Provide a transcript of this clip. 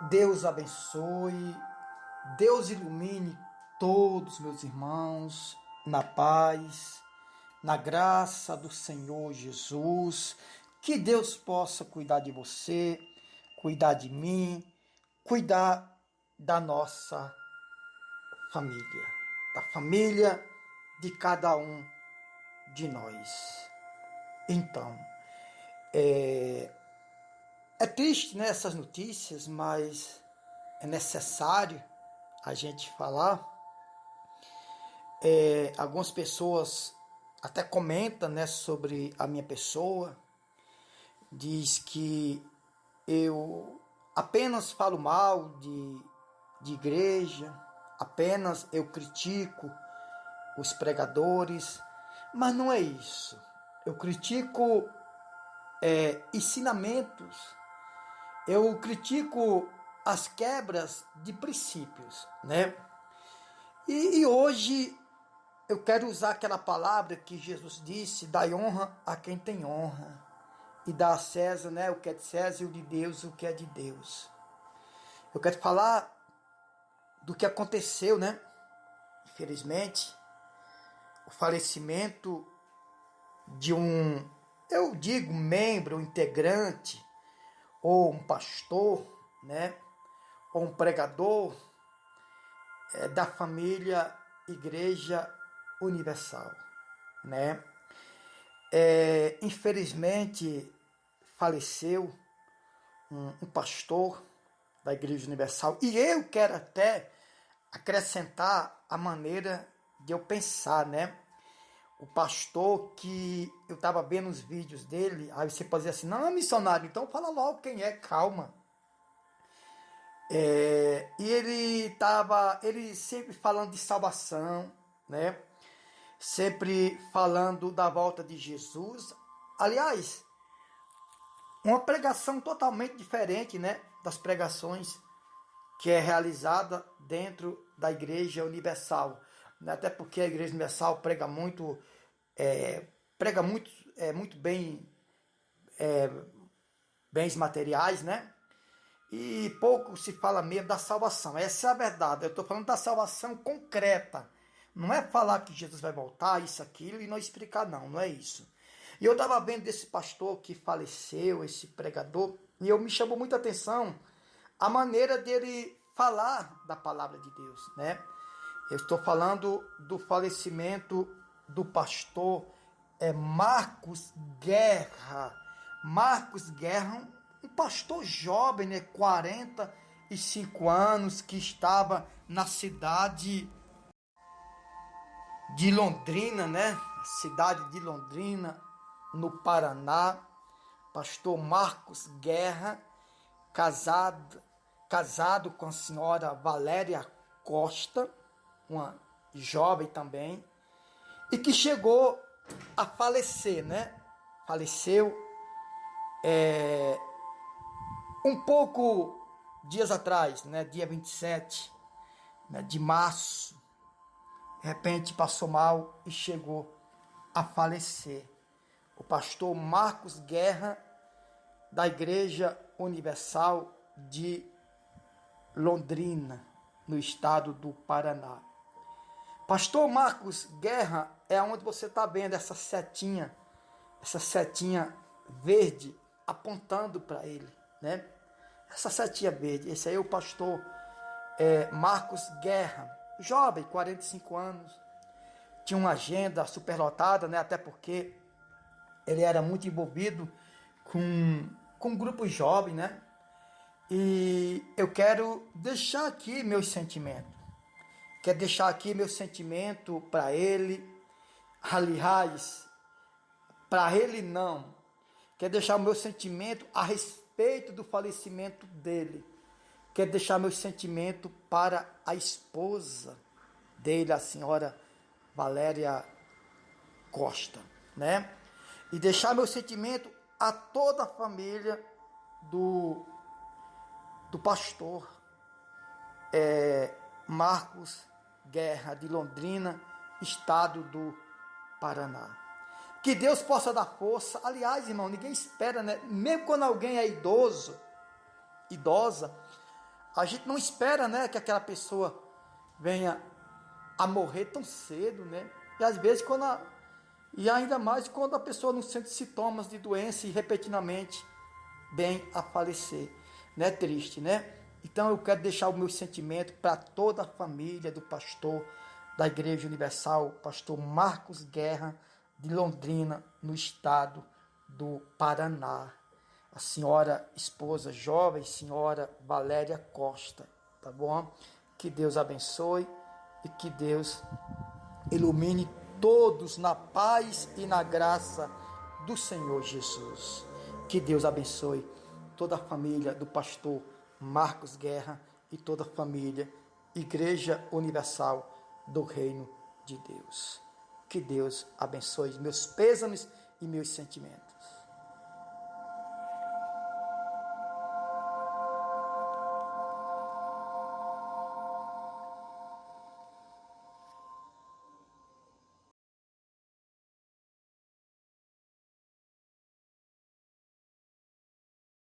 Deus abençoe, Deus ilumine todos meus irmãos na paz, na graça do Senhor Jesus. Que Deus possa cuidar de você, cuidar de mim, cuidar da nossa família, da família de cada um de nós. Então, é triste, né, essas notícias, mas é necessário a gente falar. Algumas pessoas até comentam, né, sobre a minha pessoa, diz que eu apenas falo mal de igreja, apenas eu critico os pregadores, mas não é isso. Eu critico ensinamentos, eu critico as quebras de princípios, né? E hoje eu quero usar aquela palavra que Jesus disse: dai honra a quem tem honra, e dá a César, né, o que é de César, e o de Deus, o que é de Deus. Eu quero falar do que aconteceu, né? Infelizmente, o falecimento de eu digo, membro, um integrante, ou um pastor, né? Ou um pregador da família Igreja Universal, né? Infelizmente faleceu um pastor da Igreja Universal, e eu quero até acrescentar a maneira de eu pensar, né? O pastor que eu estava vendo os vídeos dele, aí você pode dizer assim: não, é missionário, então fala logo quem é, calma. E ele sempre falando de salvação, né? Sempre falando da volta de Jesus. Aliás, uma pregação totalmente diferente, né, das pregações que é realizada dentro da Igreja Universal. Até porque a Igreja Universal prega muito bem bens materiais, né? E pouco se fala mesmo da salvação. Essa é a verdade. Eu estou falando da salvação concreta. Não é falar que Jesus vai voltar, isso, aquilo, e não explicar, não. Não é isso. E eu estava vendo desse pastor que faleceu, esse pregador, e eu me chamou muita atenção a maneira dele falar da palavra de Deus, né? Eu estou falando do falecimento do pastor Marcos Guerra. Marcos Guerra, um pastor jovem, né, 45 anos, que estava na cidade de Londrina, né? Cidade de Londrina, no Paraná. Pastor Marcos Guerra, casado com a senhora Valéria Costa, uma jovem também, e que chegou a falecer, né? Faleceu um pouco dias atrás, né? Dia 27, né, de março. De repente passou mal e chegou a falecer. O pastor Marcos Guerra, da Igreja Universal de Londrina, no estado do Paraná. Pastor Marcos Guerra é onde você está vendo essa setinha verde apontando para ele, né? Essa setinha verde, esse aí é o pastor Marcos Guerra, jovem, 45 anos, tinha uma agenda superlotada, né? Até porque ele era muito envolvido com grupos jovens, né? E eu quero deixar aqui meus sentimentos. Quero deixar aqui meu sentimento para ele. Aliás, para ele não. Quero deixar o meu sentimento a respeito do falecimento dele. Quero deixar meu sentimento para a esposa dele, a senhora Valéria Costa, né? E deixar meu sentimento a toda a família do pastor Marcos Guerra, de Londrina, estado do Paraná. Que Deus possa dar força. Aliás, irmão, ninguém espera, né? Mesmo quando alguém é idosa, A gente não espera, né, que aquela pessoa venha a morrer tão cedo, né? E às vezes e ainda mais quando a pessoa não sente sintomas de doença e repentinamente vem a falecer, né? Triste, né? Então eu quero deixar o meu sentimento para toda a família do pastor da Igreja Universal, pastor Marcos Guerra, de Londrina, no estado do Paraná. A senhora esposa jovem, senhora Valéria Costa, tá bom? Que Deus abençoe e que Deus ilumine todos na paz e na graça do Senhor Jesus. Que Deus abençoe toda a família do pastor Marcos Guerra e toda a família Igreja Universal do Reino de Deus. Que Deus abençoe meus pêsames e meus sentimentos.